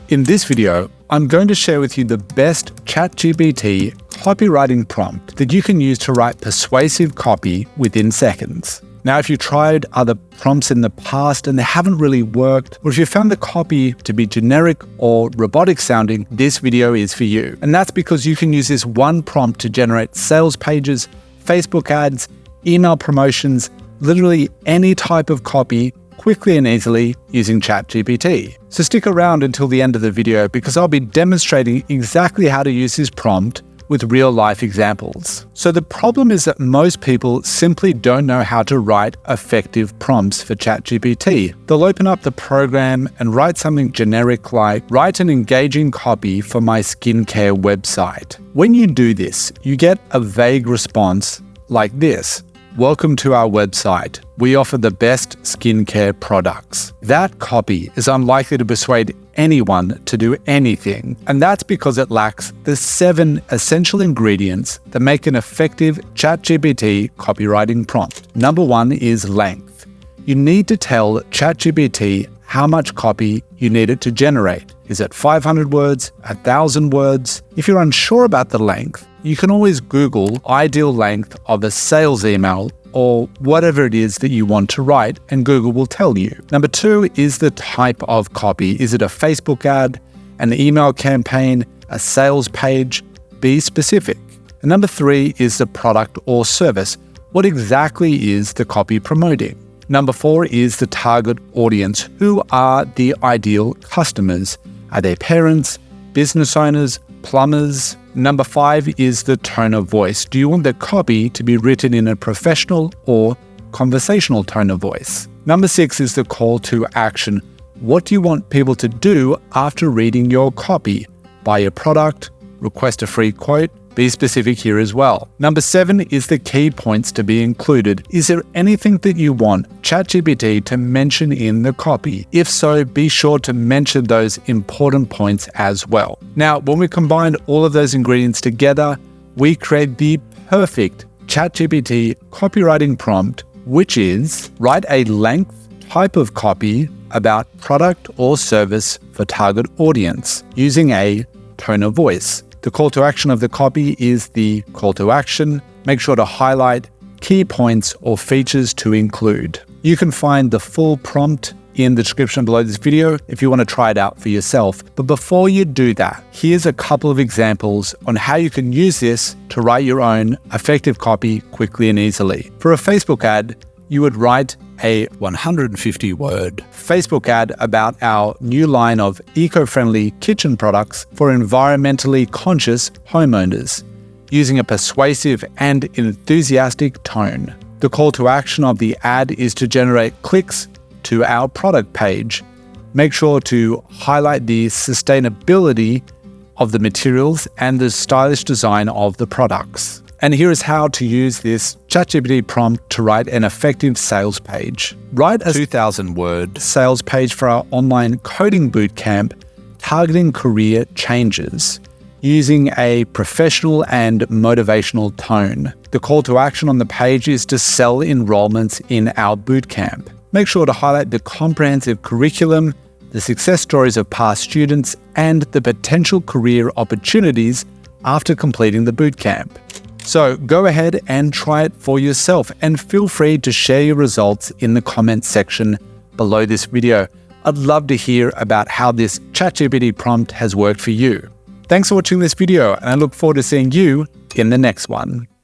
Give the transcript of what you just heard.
In this video, I'm going to share with you the best ChatGPT copywriting prompt that you can use to write persuasive copy within seconds. Now, if you tried other prompts in the past and they haven't really worked, or if you found the copy to be generic or robotic sounding, this video is for you. And that's because you can use this one prompt to generate sales pages, Facebook ads, email promotions, literally any type of copy quickly and easily using ChatGPT. So stick around until the end of the video because I'll be demonstrating exactly how to use this prompt with real-life examples. So the problem is that most people simply don't know how to write effective prompts for ChatGPT. They'll open up the program and write something generic like, write an engaging copy for my skincare website. When you do this, you get a vague response like this. Welcome to our website. We offer the best skincare products. That copy is unlikely to persuade anyone to do anything, and that's because it lacks the 7 essential ingredients that make an effective ChatGPT copywriting prompt. Number 1 is length. You need to tell ChatGPT how much copy you need it to generate. Is it 500 words, 1,000 words? If you're unsure about the length, you can always Google ideal length of a sales email or whatever it is that you want to write, and Google will tell you. Number 2 is the type of copy. Is it a Facebook ad, an email campaign, a sales page? Be specific. And number 3 is the product or service. What exactly is the copy promoting? Number 4 is the target audience. Who are the ideal customers? Are they parents, business owners, plumbers? Number 5 is the tone of voice. Do you want the copy to be written in a professional or conversational tone of voice? Number 6 is the call to action. What do you want people to do after reading your copy? Buy a product, request a free quote? Be specific here as well. Number 7 is the key points to be included. Is there anything that you want ChatGPT to mention in the copy? If so, be sure to mention those important points as well. Now, when we combine all of those ingredients together, we create the perfect ChatGPT copywriting prompt, which is write a length type of copy about product or service for target audience using a tone of voice. The call to action of the copy is the call to action. Make sure to highlight key points or features to include. You can find the full prompt in the description below this video if you want to try it out for yourself. But before you do that, here's a couple of examples on how you can use this to write your own effective copy quickly and easily. For a Facebook ad, you would write a 150-word Facebook ad about our new line of eco-friendly kitchen products for environmentally conscious homeowners, using a persuasive and enthusiastic tone. The call to action of the ad is to generate clicks to our product page. Make sure to highlight the sustainability of the materials and the stylish design of the products. And here is how to use this ChatGPT prompt to write an effective sales page. Write a 2,000-word sales page for our online coding bootcamp targeting career changes using a professional and motivational tone. The call to action on the page is to sell enrollments in our bootcamp. Make sure to highlight the comprehensive curriculum, the success stories of past students, and the potential career opportunities after completing the bootcamp. So go ahead and try it for yourself and feel free to share your results in the comments section below this video. I'd love to hear about how this ChatGPT prompt has worked for you. Thanks for watching this video, and I look forward to seeing you in the next one.